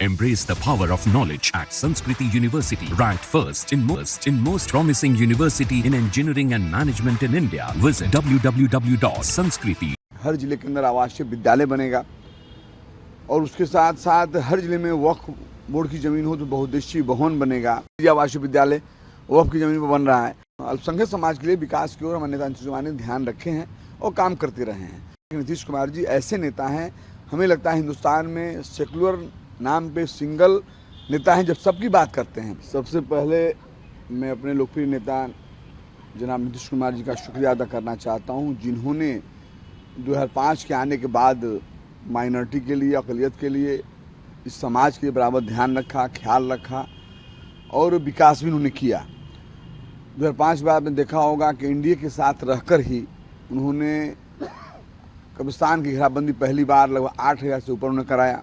Embrace the power of knowledge at Sanskriti University, ranked first in most promising university in engineering and management in India. Visit www.sanskriti. हर जिले के अंदर आवासीय विद्यालय बनेगा और उसके साथ साथ हर जिले में वक्फ बोर्ड की जमीन हो तो बहुउद्देशीय भवन बनेगा। आवासीय विद्यालय वक्फ की जमीन पर बन रहा है। अल्पसंख्यक समाज के लिए विकास की ओर हमारे नेता नीतीश कुमार ने ध्यान रखे हैं और काम करते रहे हैं। नीतीश कुमार जी ऐसे नेता हैं, हमें लगता है हिंदुस्तान में सेकुलर नाम पे सिंगल नेता हैं जब सबकी बात करते हैं। सबसे पहले मैं अपने लोकप्रिय नेता जनाब नीतीश कुमार जी का शुक्रिया अदा करना चाहता हूं, जिन्होंने 2005 के आने के बाद माइनॉरिटी के लिए, अक़लियत के लिए, इस समाज के बराबर ध्यान रखा, ख्याल रखा और विकास भी उन्होंने किया। 2005 के बाद में देखा होगा कि एनडीए के साथ रहकर ही उन्होंने कब्रिस्तान की घेराबंदी पहली बार लगभग 8,000 से ऊपर उन्होंने कराया।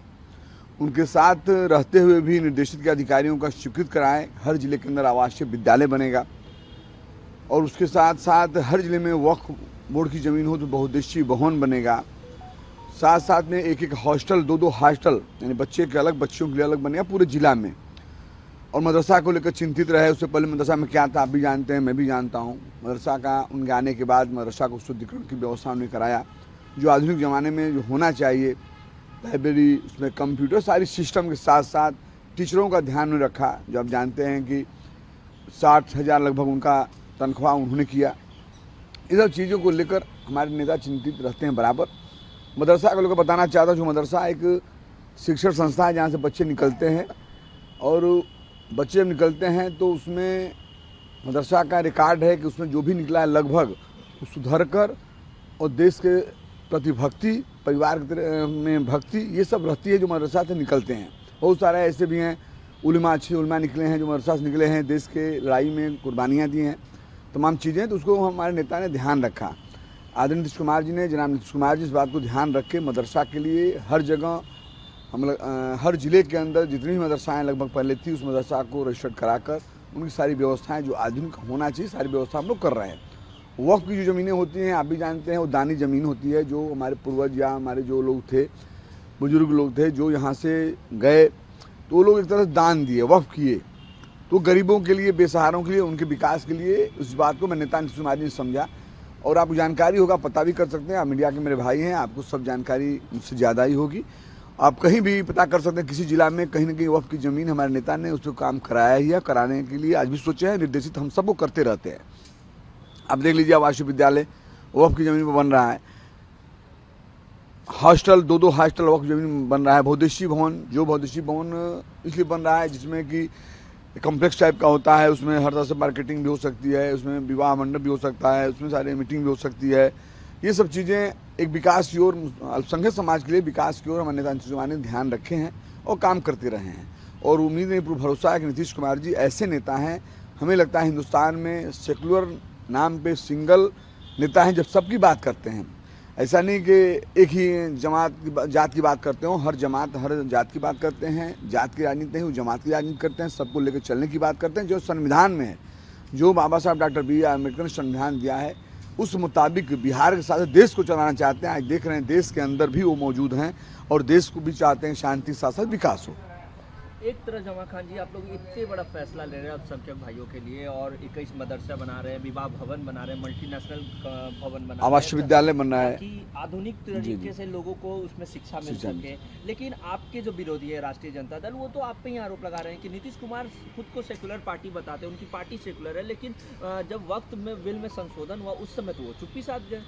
उनके साथ रहते हुए भी निर्देशित के अधिकारियों का स्वीकृत कराएं, हर जिले के अंदर आवासीय विद्यालय बनेगा और उसके साथ साथ हर जिले में वक्फ बोर्ड की ज़मीन हो तो बहुउद्देशीय भवन बनेगा। साथ साथ में एक एक हॉस्टल, दो हॉस्टल, यानी बच्चे के अलग, बच्चों के लिए अलग बनेगा पूरे जिला में। और मदरसा को लेकर चिंतित रहे। उससे पहले मदरसा में क्या था आप भी जानते हैं, मैं भी जानता हूँ। मदरसा का उनके आने के बाद मदरसा को शुद्धिकरण की व्यवस्था उन्होंने कराया, जो आधुनिक ज़माने में जो होना चाहिए। लाइब्रेरी, उसमें कंप्यूटर, सारी सिस्टम के साथ साथ टीचरों का ध्यान में रखा। जो आप जानते हैं कि 60,000 लगभग उनका तनख्वाह उन्होंने किया। इन सब चीज़ों को लेकर हमारे नेता चिंतित रहते हैं बराबर। मदरसा को लेकर बताना चाहता हूँ, जो मदरसा एक शिक्षण संस्था है जहाँ से बच्चे निकलते हैं और बच्चे जब निकलते हैं तो उसमें मदरसा का रिकॉर्ड है कि उसमें जो भी निकला है लगभग वो सुधर कर और देश के प्रति भक्ति, परिवार में भक्ति, ये सब रहती है जो मदरसा से निकलते हैं। बहुत सारे ऐसे भी हैं उलमा, अच्छे उलमा निकले हैं जो मदरसा से निकले हैं, देश के लड़ाई में कुर्बानियाँ दी हैं, तमाम चीज़ें। तो उसको हमारे नेता ने ध्यान रखा। आदरणीय नीतीश कुमार जी ने, जनाब नीतीश कुमार जी इस बात को ध्यान रख के मदरसा के लिए हर जगह हर ज़िले के अंदर जितनी भी मदरसाएँ लगभग पहले थी उस मदरसा को रजिस्टर्ड कराकर उनकी सारी व्यवस्थाएँ जो आधुनिक होना चाहिए सारी व्यवस्था हम लोग कर रहे हैं। वक्फ की जो ज़मीनें होती हैं आप भी जानते हैं, वो दानी ज़मीन होती है। जो हमारे पूर्वज या हमारे जो लोग थे, बुजुर्ग लोग थे, जो यहाँ से गए तो वो लोग एक तरह से दान दिए, वक्फ किए। तो गरीबों के लिए, बेसहारों के लिए, उनके विकास के लिए उस बात को मैं नेता नीतीश कुमार जी ने समझा। और आपको जानकारी होगा, पता भी कर सकते हैं, आप मीडिया के मेरे भाई हैं, आपको सब जानकारी मुझसे ज़्यादा ही होगी। आप कहीं भी पता कर सकते हैं, किसी जिला में कहीं ना कहीं वक्फ की ज़मीन हमारे नेता ने उस पर काम कराया ही है, कराने के लिए आज भी सोचे हैं। निर्देशित हम सबको करते रहते हैं। अब देख लीजिए, आवासीय विद्यालय वक्फ की ज़मीन पर बन रहा है। हॉस्टल, दो हॉस्टल वक्फ ज़मीन बन रहा है। बहुउद्देशीय भवन, जो बहुउद्देशीय भवन इसलिए बन रहा है जिसमें कि कॉम्प्लेक्स टाइप का होता है, उसमें हर तरह से मार्केटिंग भी हो सकती है, उसमें विवाह मंडप भी हो सकता है, उसमें सारी मीटिंग भी हो सकती है। ये सब चीज़ें एक विकास की ओर, अल्पसंख्यक समाज के लिए विकास की ओर हमारे नेता नीतीश कुमार ने ध्यान रखे हैं और काम करते रहे हैं। और उम्मीद नहीं, पूरा भरोसा है कि नीतीश कुमार जी ऐसे नेता हैं, हमें लगता है हिंदुस्तान में सेकुलर नाम पे सिंगल नेता हैं जब सबकी बात करते हैं। ऐसा नहीं कि एक ही जात की बात करते हो, हर जमात, हर जात की बात करते हैं। जात की राजनीति नहीं, वो जमात की राजनीति करते हैं, सबको लेकर चलने की बात करते हैं। जो संविधान में है, जो बाबा साहब डॉक्टर B.आर. अम्बेडकर ने संविधान दिया है, उस मुताबिक बिहार के साथ देश को चलाना चाहते हैं। आज देख रहे हैं देश के अंदर भी वो मौजूद हैं और देश को भी चाहते हैं शांति साथ साथ विकास हो। एक तरह जमा खान जी, आप लोग इतने बड़ा फैसला ले रहे हैं अल्पसंख्यक भाइयों के लिए और 21 मदरसा बना रहे हैं, विवाह भवन बना रहे हैं, मल्टीनेशनल भवन बना रहे हैं, आवासीय विद्यालय बन रहा है कि आधुनिक तरीके से लोगों को उसमें शिक्षा मिल सके। लेकिन आपके जो विरोधी है राष्ट्रीय जनता दल, वो तो आप पे ही आरोप लगा रहे हैं कि नीतीश कुमार खुद को सेकुलर पार्टी बताते हैं, उनकी पार्टी सेकुलर है, लेकिन जब वक्त में बिल में संशोधन हुआ उस समय तो वो चुप्पी साध गए।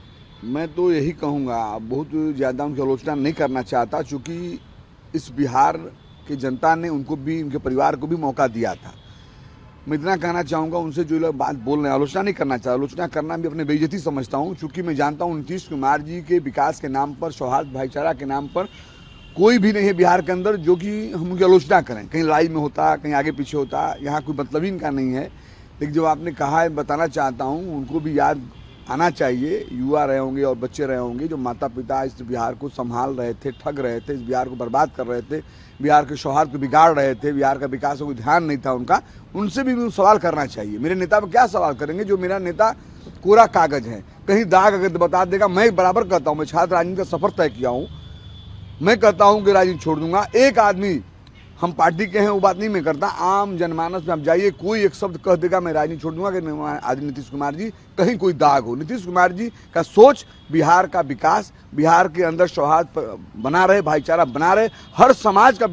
मैं तो यही कहूँगा, बहुत ज़्यादा उनकी आलोचना नहीं करना चाहता, चूँकि इस बिहार कि जनता ने उनको भी, उनके परिवार को भी मौका दिया था। मैं इतना कहना चाहूँगा उनसे, जो लोग बात बोल रहे हैं, आलोचना नहीं करना चाहता। आलोचना करना भी अपने बेइज्जती समझता हूँ, क्योंकि मैं जानता हूँ नीतीश कुमार जी के विकास के नाम पर, सौहार्द भाईचारा के नाम पर कोई भी नहीं है बिहार के अंदर जो कि हम उनकी आलोचना करें। कहीं लड़ाई में होता, कहीं आगे पीछे होता, यहाँ कोई मतलब ही इनका नहीं है। लेकिन जो आपने कहा है, बताना चाहता हूँ, उनको भी याद आना चाहिए। युवा रहे होंगे और बच्चे रहे होंगे जो माता पिता इस बिहार को संभाल रहे थे, ठग रहे थे, इस बिहार को बर्बाद कर रहे थे, बिहार के सौहार्द को बिगाड़ रहे थे, बिहार का विकास का कोई ध्यान नहीं था उनका। उनसे भी सवाल करना चाहिए। मेरे नेता पर क्या सवाल करेंगे? जो मेरा नेता कोरा कागज है, कहीं दाग अगर बता देगा, मैं बराबर कहता हूँ, मैं छात्र राजनीति का सफर तय किया हूँ, मैं कहता हूँ कि राजनीति छोड़ दूंगा। एक आदमी हम पार्टी के हैं वो बात नहीं मैं करता। आम जनमानस में आप जाइए, कोई एक शब्द कह देगा मैं राजनीति छोड़ दूंगा कि आज नीतीश कुमार जी कहीं कोई दाग हो। नीतीश कुमार जी का सोच बिहार का विकास, बिहार के अंदर सौहार्द बना रहे, भाईचारा बना रहे, हर समाज का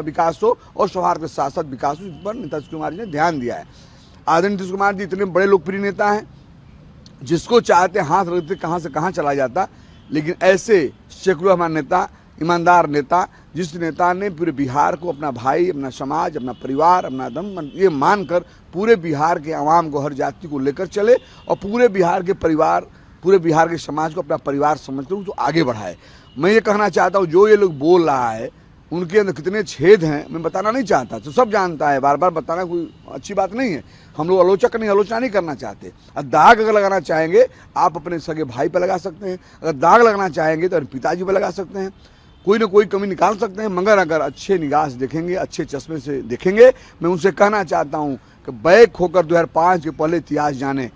विकास हो और सौहार्द के साथ साथ विकास हो, इस पर नीतीश कुमार जी ने ध्यान दिया है। आदरणीय नीतीश कुमार जी इतने बड़े लोकप्रिय नेता हैं, जिसको चाहते हाथ रखते कहाँ से कहाँ चला जाता, लेकिन ऐसे सेकुलर हमारा नेता, ईमानदार नेता, जिस नेता ने पूरे बिहार को अपना भाई, अपना समाज, अपना परिवार, अपना धर्म ये मानकर पूरे बिहार के आवाम को, हर जाति को लेकर चले और पूरे बिहार के परिवार, पूरे बिहार के समाज को अपना परिवार समझकर उसको आगे बढ़ाए। मैं ये कहना चाहता हूँ, जो ये लोग बोल रहा है उनके अंदर कितने छेद हैं मैं बताना नहीं चाहता, तो सब जानता है, बार बार बताना कोई अच्छी बात नहीं है। हम लोग आलोचना नहीं करना चाहते। और दाग अगर लगाना चाहेंगे आप अपने सगे भाई पर लगा सकते हैं, अगर दाग लगाना चाहेंगे तो अपने पिताजी पर लगा सकते हैं, कोई ना कोई कमी निकाल सकते हैं, मगर अगर अच्छे निगाह से देखेंगे, अच्छे चश्मे से देखेंगे। मैं उनसे कहना चाहता हूँ कि बैक होकर 2005 के पहले इतिहास जाने,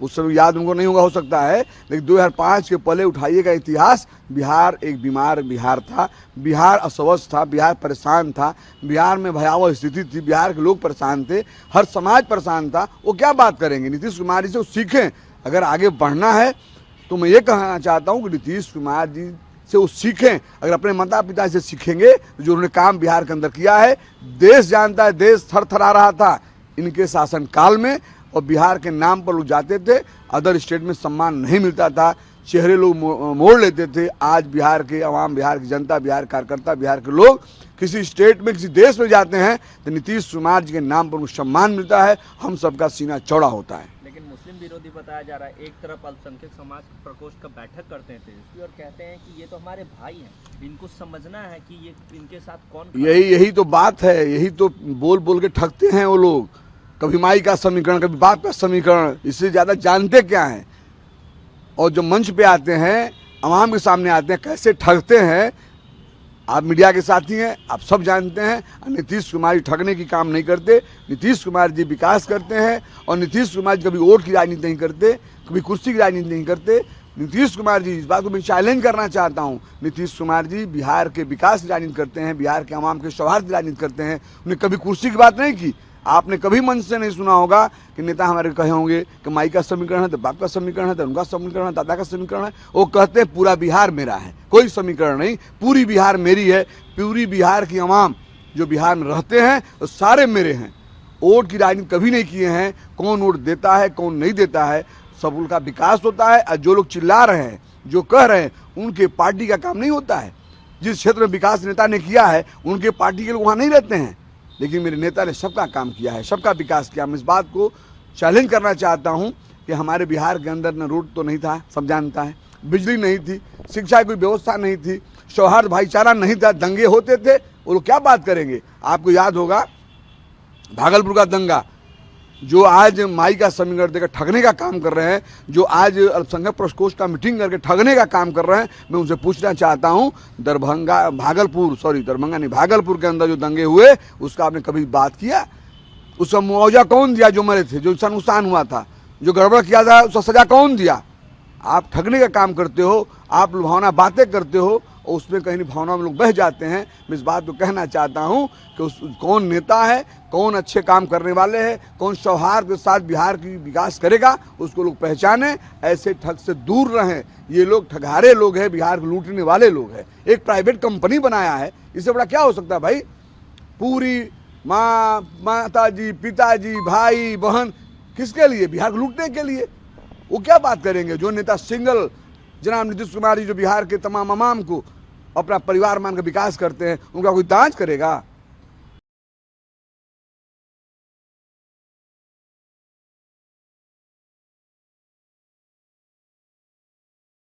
उस समय याद उनको नहीं होगा हो सकता है, लेकिन 2005 के पहले उठाइएगा इतिहास। बिहार एक बीमार बिहार था, बिहार अस्वस्थ था, बिहार परेशान था, बिहार में भयावह स्थिति थी, बिहार के लोग परेशान थे, हर समाज परेशान था। वो क्या बात करेंगे? नीतीश कुमार जी से वो सीखें। अगर आगे बढ़ना है तो मैं ये कहना चाहता हूँ कि नीतीश कुमार जी से वो सीखें। अगर अपने माता पिता से सीखेंगे तो जो उन्होंने काम बिहार के अंदर किया है, देश जानता है, देश थरथरा रहा था इनके शासन काल में, और बिहार के नाम पर लोग जाते थे, अदर स्टेट में सम्मान नहीं मिलता था, चेहरे लोग मोड़ लेते थे। आज बिहार के अवाम, बिहार की जनता, बिहार कार्यकर्ता, बिहार के लोग किसी स्टेट में, किसी देश में जाते हैं तो नीतीश कुमार जी के नाम पर उनको सम्मान मिलता है, हम सबका सीना चौड़ा होता है। लेकिन मुस्लिम विरोधी बताया जा रहा है। एक तरफ अल्पसंख्यक समाज प्रकोष्ठ का बैठक करते हैं तेजस्वी और कहते हैं कि ये तो हमारे भाई हैं, इनको समझना है कि ये इनके साथ कौन। यही तो बात है, यही तो बोल बोल के ठगते हैं वो लोग। कभी माई का समीकरण, कभी बाप का समीकरण, इससे ज़्यादा जानते क्या हैं। और जो मंच पे आते हैं, आवाम के सामने आते हैं, कैसे ठगते हैं। आप मीडिया के साथी हैं, आप सब जानते हैं। नीतीश कुमार जी ठगने की काम नहीं करते, नीतीश कुमार जी विकास करते हैं। और नीतीश कुमार जी कभी वोट की राजनीति नहीं करते, कभी कुर्सी की राजनीति नहीं करते। नीतीश कुमार जी, इस बात को मैं चैलेंज करना चाहता हूं, नीतीश कुमार जी बिहार के विकास की राजनीति करते हैं, बिहार के आवाम के सौहार्द की राजनीति करते हैं। उन्हें कभी कुर्सी की बात नहीं की। आपने कभी मंच से नहीं सुना होगा कि नेता हमारे कहे होंगे कि माई का समीकरण है तो बाप का समीकरण है तो उनका समीकरण है, दादा का समीकरण है। वो कहते हैं पूरा बिहार मेरा है, कोई समीकरण नहीं, पूरी बिहार मेरी है। पूरी बिहार की आवाम जो बिहार में रहते हैं तो सारे मेरे हैं। वोट की राजनीति कभी नहीं किए हैं, कौन वोट देता है कौन नहीं देता है, सब उनका विकास होता है। और जो लोग चिल्ला रहे हैं, जो कह रहे हैं, उनके पार्टी का काम नहीं होता है। जिस क्षेत्र में विकास नेता ने किया है उनके पार्टी के लोग वहाँ नहीं रहते हैं, लेकिन मेरे नेता ने सबका काम किया है, सबका विकास किया। मैं इस बात को चैलेंज करना चाहता हूं कि हमारे बिहार के अंदर न रोड तो नहीं था, सब जानता है, बिजली नहीं थी, शिक्षा की कोई व्यवस्था नहीं थी, सौहार्द भाईचारा नहीं था, दंगे होते थे। वो लोग क्या बात करेंगे? आपको याद होगा भागलपुर का दंगा, जो आज माई का समीकरण देकर ठगने का काम कर रहे हैं, जो आज अल्पसंख्यक प्रकोष्ठ का मीटिंग करके ठगने का काम कर रहे हैं। मैं उनसे पूछना चाहता हूं, दरभंगा नहीं, भागलपुर के अंदर जो दंगे हुए उसका आपने कभी बात किया? उसका मुआवजा कौन दिया? जो मरे थे, जो नुकसान हुआ था, जो गड़बड़ किया था, उसका सजा कौन दिया? आप ठगने का काम करते हो, आप लुभावना बातें करते हो और उसमें कहीं भावना में लोग बह जाते हैं। मैं इस बात को कहना चाहता हूं कि कौन नेता है, कौन अच्छे काम करने वाले हैं, कौन सौहार्द के साथ बिहार की विकास करेगा, उसको लोग पहचाने। ऐसे ठग से दूर रहें। ये लोग ठगारे लोग हैं, बिहार को लूटने वाले लोग हैं। एक प्राइवेट कंपनी बनाया है, इससे बड़ा क्या हो सकता है भाई? पूरी माता जी, पिताजी, भाई बहन, किसके लिए? बिहार को लूटने के लिए। वो क्या बात करेंगे? जो नेता सिंगल जनाब नीतीश कुमार जी, जो बिहार के तमाम आवाम को अपना परिवार मानकर विकास करते हैं, उनका कोई दांच करेगा?